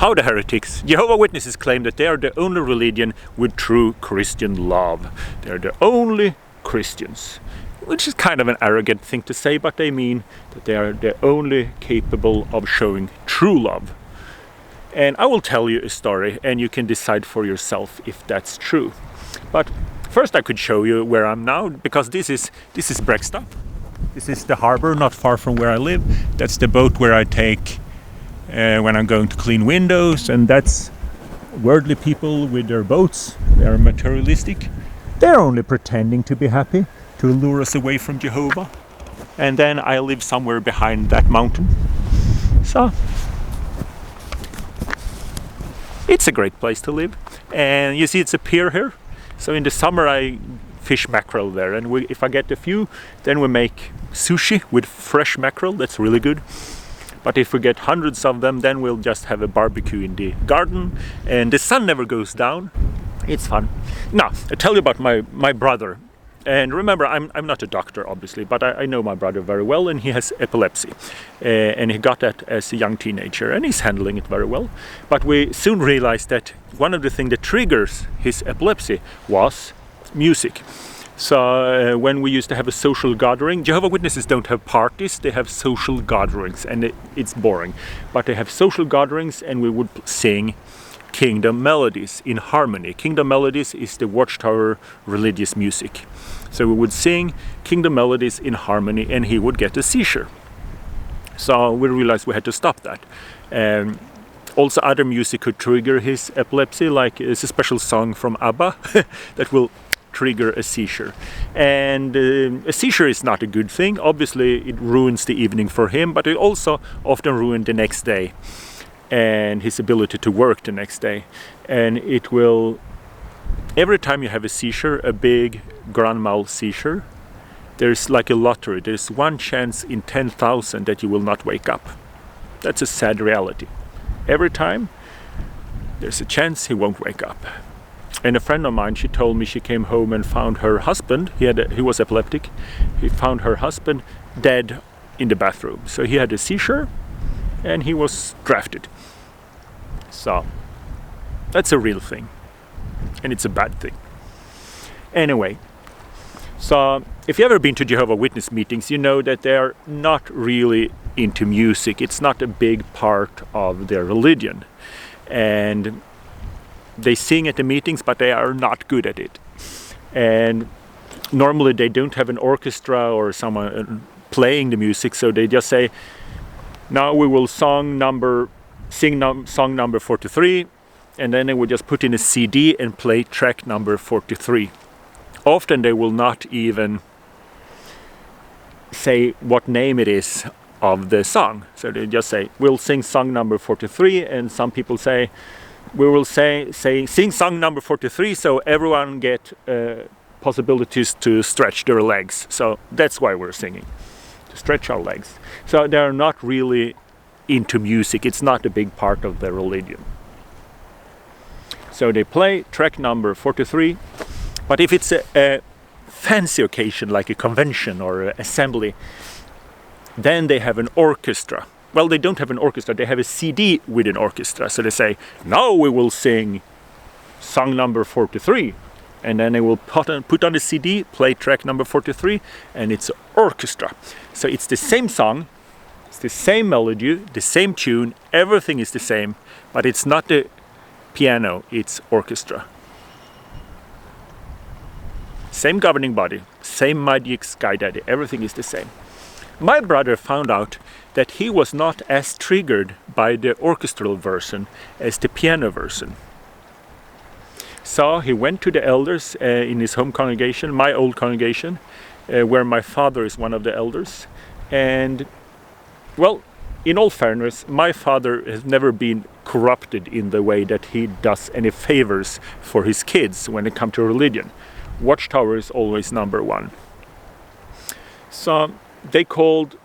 How the heretics? Jehovah's Witnesses claim that they are the only religion with true Christian love. They are the only Christians. Which is kind of an arrogant thing to say, but they mean that they are the only capable of showing true love. And I will tell you a story and you can decide for yourself if that's true. But first I could show you where I'm now, because this is Brekstad. This is the harbor not far from where I live. That's the boat where I take when I'm going to clean windows, and that's worldly people with their boats. They are materialistic. They're only pretending to be happy to lure us away from Jehovah. And then I live somewhere behind that mountain. So it's a great place to live. And you see it's a pier here. So in the summer I fish mackerel there, and if I get a few, then we make sushi with fresh mackerel. That's really good. But if we get hundreds of them, then we'll just have a barbecue in the garden, and the sun never goes down. It's fun. Now, I tell you about my brother. And remember, I'm not a doctor, obviously, but I know my brother very well, and he has epilepsy. And he got that as a young teenager, and he's handling it very well. But we soon realized that one of the things that triggers his epilepsy was music. So when we used to have a social gathering, Jehovah's Witnesses don't have parties, they have social gatherings, and it's boring. But they have social gatherings, and we would sing kingdom melodies in harmony. Kingdom melodies is the Watchtower religious music. So we would sing kingdom melodies in harmony, and he would get a seizure. So we realized we had to stop that. Also other music could trigger his epilepsy, like it's a special song from ABBA that will trigger a seizure. And a seizure is not a good thing. Obviously it ruins the evening for him, but it also often ruins the next day and his ability to work the next day. And it will, every time you have a seizure, a big grand mal seizure, there's like a lottery. There's one chance in 10,000 that you will not wake up. That's a sad reality. Every time there's a chance he won't wake up. And a friend of mine, she told me she came home and found her husband, he was epileptic, he found her husband dead in the bathroom. So he had a seizure and he was drafted. So that's a real thing, and it's a bad thing. Anyway, so if you've ever been to Jehovah's Witness meetings, you know that they are not really into music. It's not a big part of their religion. And they sing at the meetings, but they are not good at it. And normally they don't have an orchestra or someone playing the music, so they just say, now we will sing song number 43, and then they will just put in a CD and play track number 43. Often they will not even say what name it is of the song. So they just say, we'll sing song number 43, and some people say, we will sing song number 43 so everyone get possibilities to stretch their legs. So that's why we're singing, to stretch our legs. So they're not really into music. It's not a big part of their religion. So they play track number 43, but if it's a fancy occasion like a convention or an assembly, then they have an orchestra. Well, they don't have an orchestra, they have a CD with an orchestra. So they say, now we will sing song number 43. And then they will put on the CD, play track number 43, and it's orchestra. So it's the same song, it's the same melody, the same tune, everything is the same, but it's not the piano, it's orchestra. Same governing body, same magic sky daddy, everything is the same. My brother found out that he was not as triggered by the orchestral version as the piano version. So he went to the elders in his home congregation, my old congregation, where my father is one of the elders. And, well, in all fairness, my father has never been corrupted in the way that he does any favors for his kids when it comes to religion. Watchtower is always number one. So they called,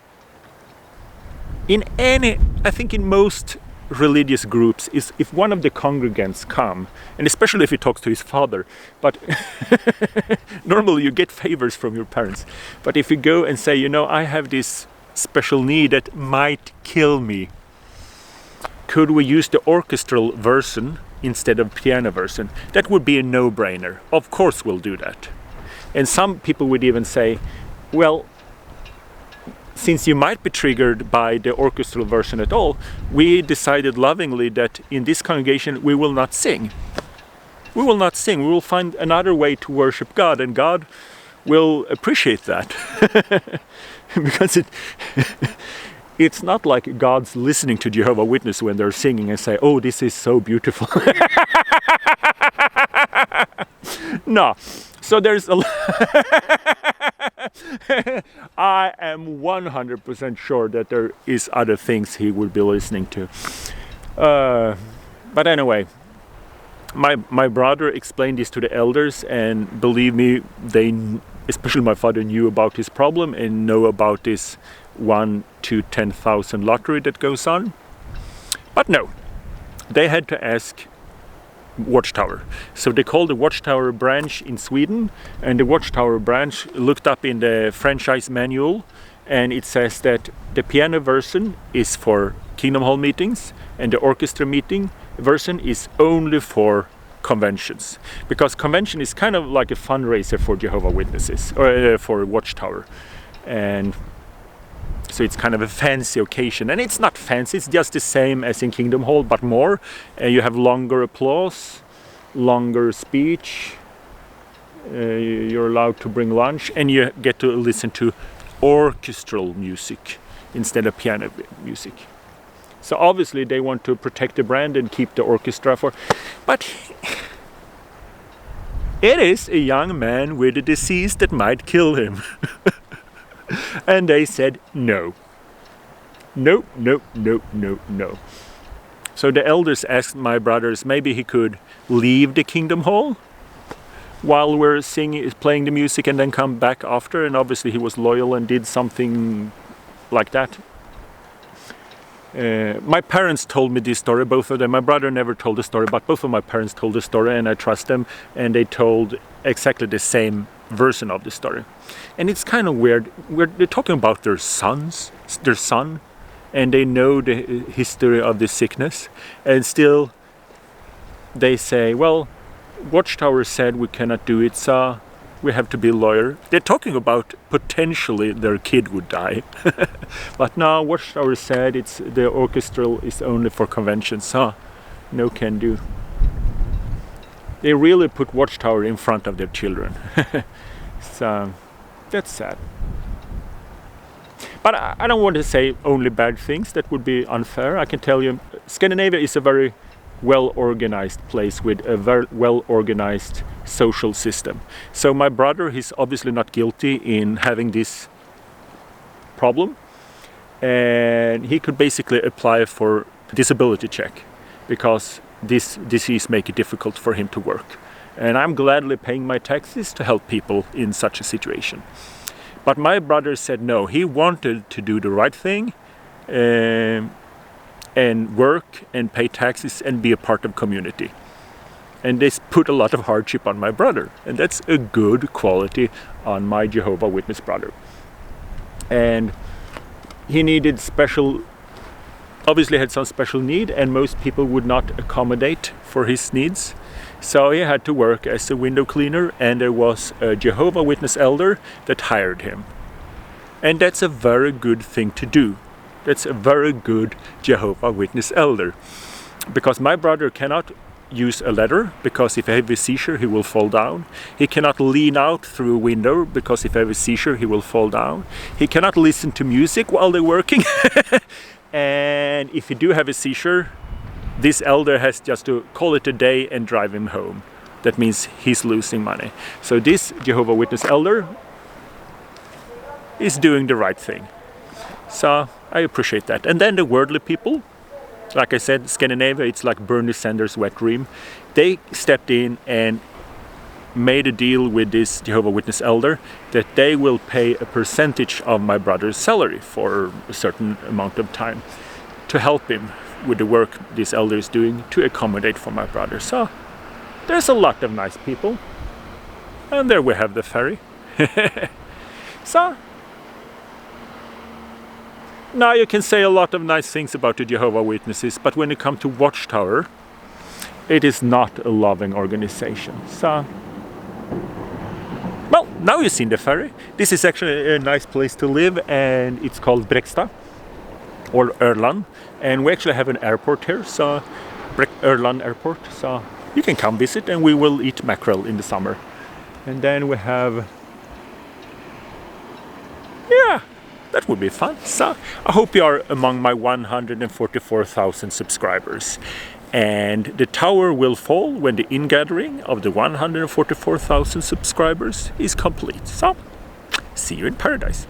I think in most religious groups, is if one of the congregants come, and especially if he talks to his father, but normally you get favors from your parents, but if you go and say, you know, I have this special need that might kill me, could we use the orchestral version instead of piano version? That would be a no-brainer. Of course we'll do that. And some people would even say, well, since you might be triggered by the orchestral version at all, we decided lovingly that in this congregation we will not sing. We will not sing. We will find another way to worship God, and God will appreciate that. Because it's not like God's listening to Jehovah's Witnesses when they're singing and say, oh, this is so beautiful. No. So there's a I am 100% sure that there is other things he would be listening to. But anyway, my brother explained this to the elders, and believe me, they, especially my father, knew about his problem and know about this 1 to 10,000 lottery that goes on. But no, they had to ask Watchtower. So they called the Watchtower branch in Sweden, and the Watchtower branch looked up in the franchise manual, and it says that the piano version is for Kingdom Hall meetings and the orchestra meeting version is only for conventions, because convention is kind of like a fundraiser for Jehovah's Witnesses, or for Watchtower, and so it's kind of a fancy occasion. And it's not fancy, it's just the same as in Kingdom Hall, but more. You have longer applause, longer speech, you're allowed to bring lunch, and you get to listen to orchestral music instead of piano music. So obviously they want to protect the brand and keep the orchestra for... But it is a young man with a disease that might kill him. And they said no. No, no, no, no, no. So the elders asked my brothers maybe he could leave the Kingdom Hall while we're singing, playing the music, and then come back after. And obviously he was loyal and did something like that. My parents told me this story, both of them. My brother never told the story, but both of my parents told the story, and I trust them. And they told exactly the same version of the story. And it's kind of weird. They're talking about their son, and they know the history of the sickness, and still they say, well, Watchtower said we cannot do it, so we have to be lawyer. They're talking about potentially their kid would die. But now Watchtower said the orchestral is only for conventions, so no can do. They really put Watchtower in front of their children. So that's sad. But I don't want to say only bad things, that would be unfair. I can tell you, Scandinavia is a very well-organized place with a very well-organized social system. So my brother, he's obviously not guilty in having this problem, and he could basically apply for disability check because this disease makes it difficult for him to work. And I'm gladly paying my taxes to help people in such a situation. But my brother said no, he wanted to do the right thing and work and pay taxes and be a part of community. And this put a lot of hardship on my brother, and that's a good quality on my Jehovah's Witness brother. And he needed obviously had some special need, and most people would not accommodate for his needs. So he had to work as a window cleaner, and there was a Jehovah's Witness elder that hired him. And that's a very good thing to do. That's a very good Jehovah's Witness elder. Because my brother cannot use a ladder, because if he has a seizure he will fall down. He cannot lean out through a window, because if he has a seizure he will fall down. He cannot listen to music while they're working. And if you do have a seizure, this elder has just to call it a day and drive him home. That means he's losing money. So this Jehovah's Witness elder is doing the right thing. So I appreciate that. And then the worldly people, like I said, Scandinavia, it's like Bernie Sanders' wet dream. They stepped in and made a deal with this Jehovah's Witness elder that they will pay a percentage of my brother's salary for a certain amount of time to help him with the work this elder is doing to accommodate for my brother. So there's a lot of nice people, and there we have the ferry. So Now you can say a lot of nice things about the Jehovah's Witnesses, but when it comes to Watchtower, it is not a loving organization. So, well, now you've seen the ferry. This is actually a nice place to live, and it's called Brekstad or Ørland, and we actually have an airport here, so Ørland Airport. So you can come visit, and we will eat mackerel in the summer. And then we have, yeah, that would be fun. So I hope you are among my 144,000 subscribers. And the tower will fall when the ingathering of the 144,000 subscribers is complete. So, see you in paradise.